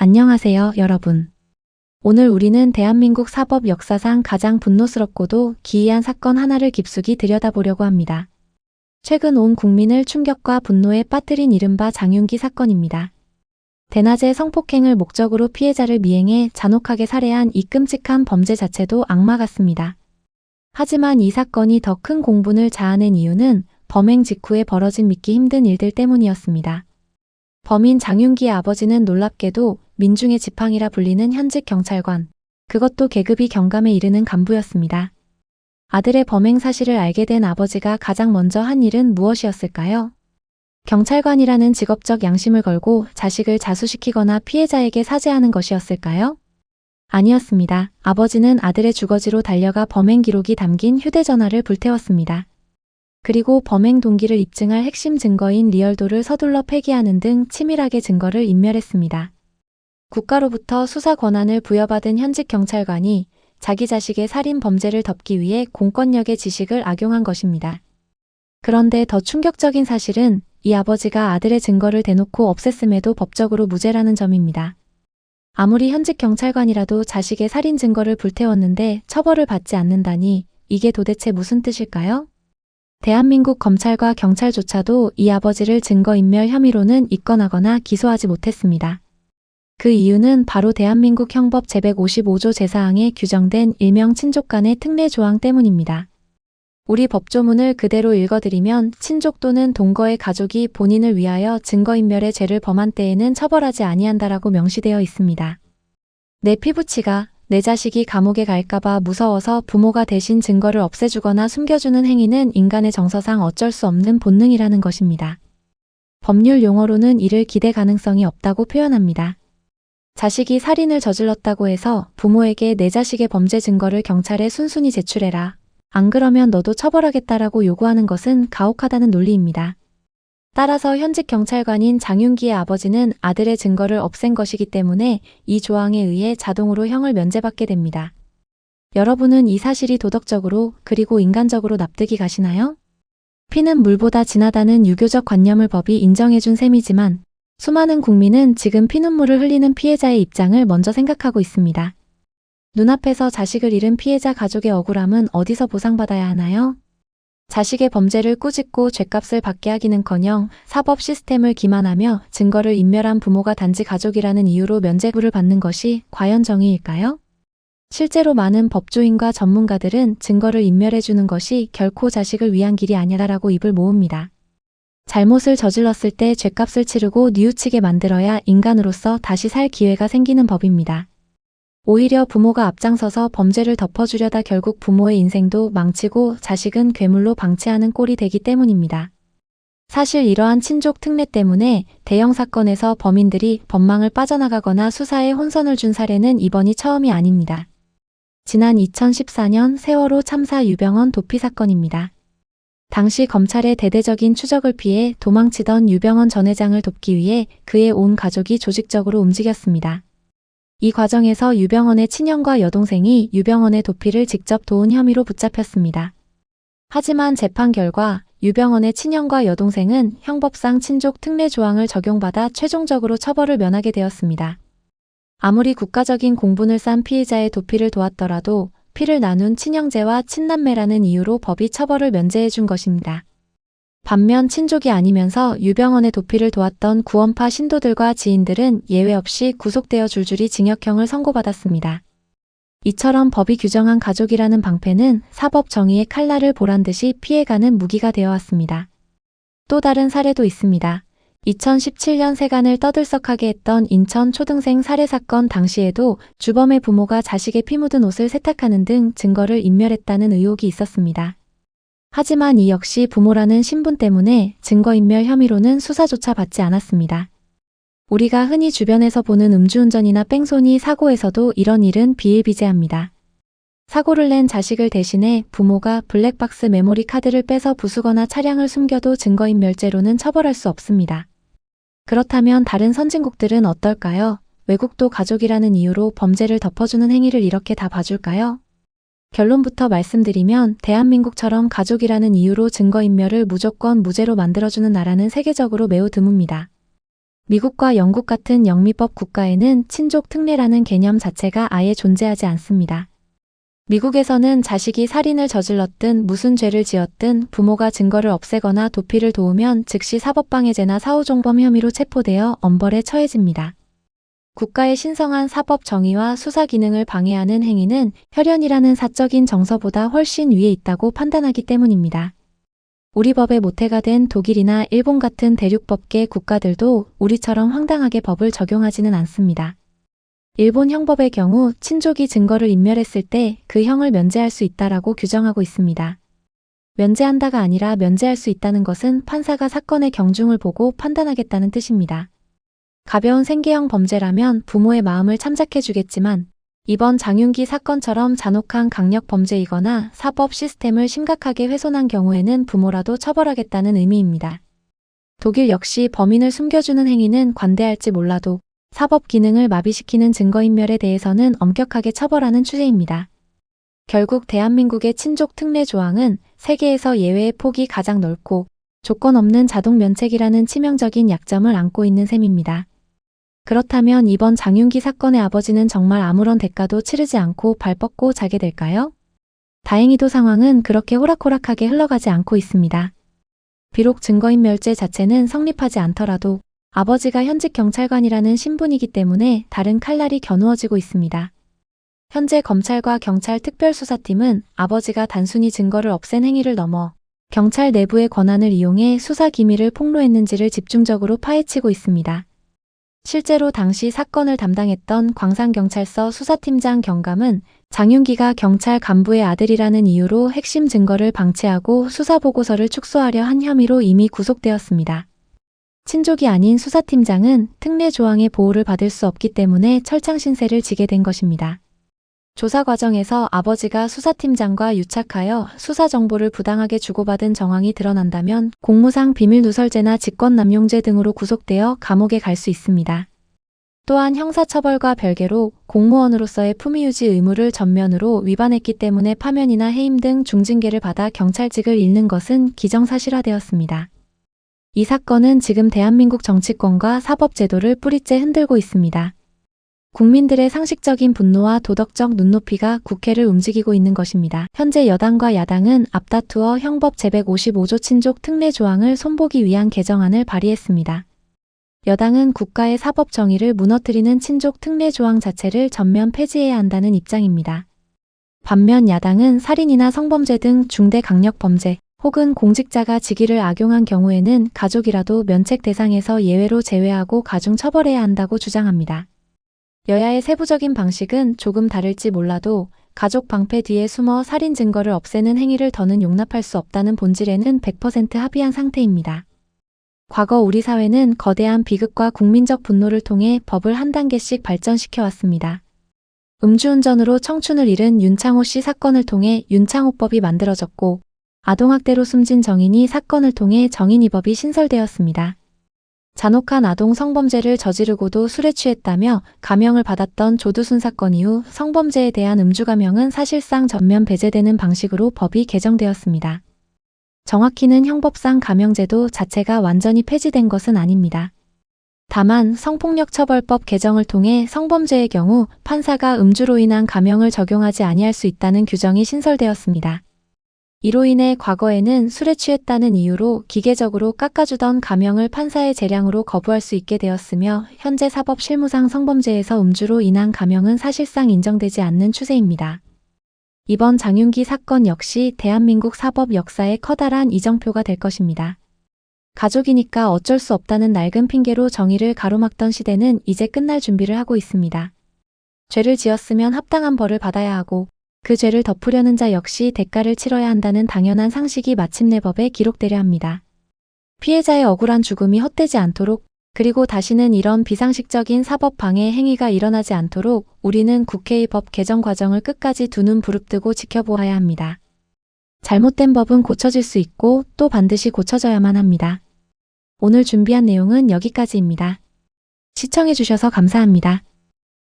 안녕하세요, 여러분. 오늘 우리는 대한민국 사법 역사상 가장 분노스럽고도 기이한 사건 하나를 깊숙이 들여다보려고 합니다. 최근 온 국민을 충격과 분노에 빠뜨린 이른바 장윤기 사건입니다. 대낮에 성폭행을 목적으로 피해자를 미행해 잔혹하게 살해한 이 끔찍한 범죄 자체도 악마 같습니다. 하지만 이 사건이 더 큰 공분을 자아낸 이유는 범행 직후에 벌어진 믿기 힘든 일들 때문이었습니다. 범인 장윤기의 아버지는 놀랍게도 민중의 지팡이라 불리는 현직 경찰관, 그것도 계급이 경감에 이르는 간부였습니다. 아들의 범행 사실을 알게 된 아버지가 가장 먼저 한 일은 무엇이었을까요? 경찰관이라는 직업적 양심을 걸고 자식을 자수시키거나 피해자에게 사죄하는 것이었을까요? 아니었습니다. 아버지는 아들의 주거지로 달려가 범행 기록이 담긴 휴대전화를 불태웠습니다. 그리고 범행 동기를 입증할 핵심 증거인 리얼도를 서둘러 폐기하는 등 치밀하게 증거를 인멸했습니다. 국가로부터 수사 권한을 부여받은 현직 경찰관이 자기 자식의 살인 범죄를 덮기 위해 공권력의 지식을 악용한 것입니다. 그런데 더 충격적인 사실은 이 아버지가 아들의 증거를 대놓고 없앴음에도 법적으로 무죄라는 점입니다. 아무리 현직 경찰관이라도 자식의 살인 증거를 불태웠는데 처벌을 받지 않는다니 이게 도대체 무슨 뜻일까요? 대한민국 검찰과 경찰조차도 이 아버지를 증거인멸 혐의로는 입건하거나 기소하지 못했습니다. 그 이유는 바로 대한민국 형법 제155조 제4항에 규정된 일명 친족 간의 특례 조항 때문입니다. 우리 법조문을 그대로 읽어드리면 친족 또는 동거의 가족이 본인을 위하여 증거인멸의 죄를 범한 때에는 처벌하지 아니한다라고 명시되어 있습니다. 내 피부치가 내 자식이 감옥에 갈까봐 무서워서 부모가 대신 증거를 없애주거나 숨겨주는 행위는 인간의 정서상 어쩔 수 없는 본능이라는 것입니다. 법률 용어로는 이를 기대 가능성이 없다고 표현합니다. 자식이 살인을 저질렀다고 해서 부모에게 내 자식의 범죄 증거를 경찰에 순순히 제출해라. 안 그러면 너도 처벌하겠다라고 요구하는 것은 가혹하다는 논리입니다. 따라서 현직 경찰관인 장윤기의 아버지는 아들의 증거를 없앤 것이기 때문에 이 조항에 의해 자동으로 형을 면제받게 됩니다. 여러분은 이 사실이 도덕적으로 그리고 인간적으로 납득이 가시나요? 피는 물보다 진하다는 유교적 관념을 법이 인정해준 셈이지만 수많은 국민은 지금 피눈물을 흘리는 피해자의 입장을 먼저 생각하고 있습니다. 눈앞에서 자식을 잃은 피해자 가족의 억울함은 어디서 보상받아야 하나요? 자식의 범죄를 꾸짖고 죗값을 받게 하기는커녕 사법 시스템을 기만하며 증거를 인멸한 부모가 단지 가족이라는 이유로 면죄부를 받는 것이 과연 정의일까요? 실제로 많은 법조인과 전문가들은 증거를 인멸해주는 것이 결코 자식을 위한 길이 아니라고 입을 모읍니다. 잘못을 저질렀을 때 죗값을 치르고 뉘우치게 만들어야 인간으로서 다시 살 기회가 생기는 법입니다. 오히려 부모가 앞장서서 범죄를 덮어주려다 결국 부모의 인생도 망치고 자식은 괴물로 방치하는 꼴이 되기 때문입니다. 사실 이러한 친족 특례 때문에 대형 사건에서 범인들이 법망을 빠져나가거나 수사에 혼선을 준 사례는 이번이 처음이 아닙니다. 지난 2014년 세월호 참사 유병언 도피 사건입니다. 당시 검찰의 대대적인 추적을 피해 도망치던 유병언 전 회장을 돕기 위해 그의 온 가족이 조직적으로 움직였습니다. 이 과정에서 유병언의 친형과 여동생이 유병언의 도피를 직접 도운 혐의로 붙잡혔습니다. 하지만 재판 결과 유병언의 친형과 여동생은 형법상 친족 특례 조항을 적용받아 최종적으로 처벌을 면하게 되었습니다. 아무리 국가적인 공분을 싼 피해자의 도피를 도왔더라도 피를 나눈 친형제와 친남매라는 이유로 법이 처벌을 면제해 준 것입니다. 반면 친족이 아니면서 유병언의 도피를 도왔던 구원파 신도들과 지인들은 예외 없이 구속되어 줄줄이 징역형을 선고받았습니다. 이처럼 법이 규정한 가족이라는 방패는 사법 정의의 칼날을 보란듯이 피해가는 무기가 되어왔습니다. 또 다른 사례도 있습니다. 2017년 세간을 떠들썩하게 했던 인천 초등생 살해 사건 당시에도 주범의 부모가 자식의 피 묻은 옷을 세탁하는 등 증거를 인멸했다는 의혹이 있었습니다. 하지만 이 역시 부모라는 신분 때문에 증거인멸 혐의로는 수사조차 받지 않았습니다. 우리가 흔히 주변에서 보는 음주운전이나 뺑소니 사고에서도 이런 일은 비일비재합니다. 사고를 낸 자식을 대신해 부모가 블랙박스 메모리 카드를 빼서 부수거나 차량을 숨겨도 증거인멸죄로는 처벌할 수 없습니다. 그렇다면 다른 선진국들은 어떨까요? 외국도 가족이라는 이유로 범죄를 덮어주는 행위를 이렇게 다 봐줄까요? 결론부터 말씀드리면 대한민국처럼 가족이라는 이유로 증거인멸을 무조건 무죄로 만들어주는 나라는 세계적으로 매우 드뭅니다. 미국과 영국 같은 영미법 국가에는 친족 특례라는 개념 자체가 아예 존재하지 않습니다. 미국에서는 자식이 살인을 저질렀든 무슨 죄를 지었든 부모가 증거를 없애거나 도피를 도우면 즉시 사법방해죄나 사후종범 혐의로 체포되어 엄벌에 처해집니다. 국가의 신성한 사법 정의와 수사 기능을 방해하는 행위는 혈연이라는 사적인 정서보다 훨씬 위에 있다고 판단하기 때문입니다. 우리 법의 모태가 된 독일이나 일본 같은 대륙법계 국가들도 우리처럼 황당하게 법을 적용하지는 않습니다. 일본 형법의 경우 친족이 증거를 인멸했을 때 그 형을 면제할 수 있다라고 규정하고 있습니다. 면제한다가 아니라 면제할 수 있다는 것은 판사가 사건의 경중을 보고 판단하겠다는 뜻입니다. 가벼운 생계형 범죄라면 부모의 마음을 참작해주겠지만 이번 장윤기 사건처럼 잔혹한 강력 범죄이거나 사법 시스템을 심각하게 훼손한 경우에는 부모라도 처벌하겠다는 의미입니다. 독일 역시 범인을 숨겨주는 행위는 관대할지 몰라도 사법 기능을 마비시키는 증거인멸에 대해서는 엄격하게 처벌하는 추세입니다. 결국 대한민국의 친족 특례 조항은 세계에서 예외의 폭이 가장 넓고 조건 없는 자동 면책이라는 치명적인 약점을 안고 있는 셈입니다. 그렇다면 이번 장윤기 사건의 아버지는 정말 아무런 대가도 치르지 않고 발 뻗고 자게 될까요? 다행히도 상황은 그렇게 호락호락하게 흘러가지 않고 있습니다. 비록 증거인멸죄 자체는 성립하지 않더라도 아버지가 현직 경찰관이라는 신분이기 때문에 다른 칼날이 겨누어지고 있습니다. 현재 검찰과 경찰 특별수사팀은 아버지가 단순히 증거를 없앤 행위를 넘어 경찰 내부의 권한을 이용해 수사 기밀을 폭로했는지를 집중적으로 파헤치고 있습니다. 실제로 당시 사건을 담당했던 광산경찰서 수사팀장 경감은 장윤기가 경찰 간부의 아들이라는 이유로 핵심 증거를 방치하고 수사보고서를 축소하려 한 혐의로 이미 구속되었습니다. 친족이 아닌 수사팀장은 특례 조항의 보호를 받을 수 없기 때문에 철창신세를 지게 된 것입니다. 조사 과정에서 아버지가 수사팀장과 유착하여 수사 정보를 부당하게 주고받은 정황이 드러난다면 공무상 비밀누설죄나 직권남용죄 등으로 구속되어 감옥에 갈 수 있습니다. 또한 형사처벌과 별개로 공무원으로서의 품위유지 의무를 전면으로 위반했기 때문에 파면이나 해임 등 중징계를 받아 경찰직을 잃는 것은 기정사실화되었습니다. 이 사건은 지금 대한민국 정치권과 사법제도를 뿌리째 흔들고 있습니다. 국민들의 상식적인 분노와 도덕적 눈높이가 국회를 움직이고 있는 것입니다. 현재 여당과 야당은 앞다투어 형법 제155조 친족 특례 조항을 손보기 위한 개정안을 발의했습니다. 여당은 국가의 사법 정의를 무너뜨리는 친족 특례 조항 자체를 전면 폐지해야 한다는 입장입니다. 반면 야당은 살인이나 성범죄 등 중대 강력 범죄 혹은 공직자가 직위를 악용한 경우에는 가족이라도 면책 대상에서 예외로 제외하고 가중 처벌해야 한다고 주장합니다. 여야의 세부적인 방식은 조금 다를지 몰라도 가족 방패 뒤에 숨어 살인 증거를 없애는 행위를 더는 용납할 수 없다는 본질에는 100% 합의한 상태입니다. 과거 우리 사회는 거대한 비극과 국민적 분노를 통해 법을 한 단계씩 발전시켜 왔습니다. 음주운전으로 청춘을 잃은 윤창호 씨 사건을 통해 윤창호법이 만들어졌고 아동학대로 숨진 정인이 사건을 통해 정인이법이 신설되었습니다. 잔혹한 아동 성범죄를 저지르고도 술에 취했다며 감형을 받았던 조두순 사건 이후 성범죄에 대한 음주감형은 사실상 전면 배제되는 방식으로 법이 개정되었습니다. 정확히는 형법상 감형제도 자체가 완전히 폐지된 것은 아닙니다. 다만 성폭력처벌법 개정을 통해 성범죄의 경우 판사가 음주로 인한 감형을 적용하지 아니할 수 있다는 규정이 신설되었습니다. 이로 인해 과거에는 술에 취했다는 이유로 기계적으로 깎아주던 감형을 판사의 재량으로 거부할 수 있게 되었으며 현재 사법 실무상 성범죄에서 음주로 인한 감형은 사실상 인정되지 않는 추세입니다. 이번 장윤기 사건 역시 대한민국 사법 역사의 커다란 이정표가 될 것입니다. 가족이니까 어쩔 수 없다는 낡은 핑계로 정의를 가로막던 시대는 이제 끝날 준비를 하고 있습니다. 죄를 지었으면 합당한 벌을 받아야 하고 그 죄를 덮으려는 자 역시 대가를 치러야 한다는 당연한 상식이 마침내 법에 기록되려 합니다. 피해자의 억울한 죽음이 헛되지 않도록 그리고 다시는 이런 비상식적인 사법 방해 행위가 일어나지 않도록 우리는 국회의 법 개정 과정을 끝까지 두 눈 부릅뜨고 지켜보아야 합니다. 잘못된 법은 고쳐질 수 있고 또 반드시 고쳐져야만 합니다. 오늘 준비한 내용은 여기까지입니다. 시청해주셔서 감사합니다.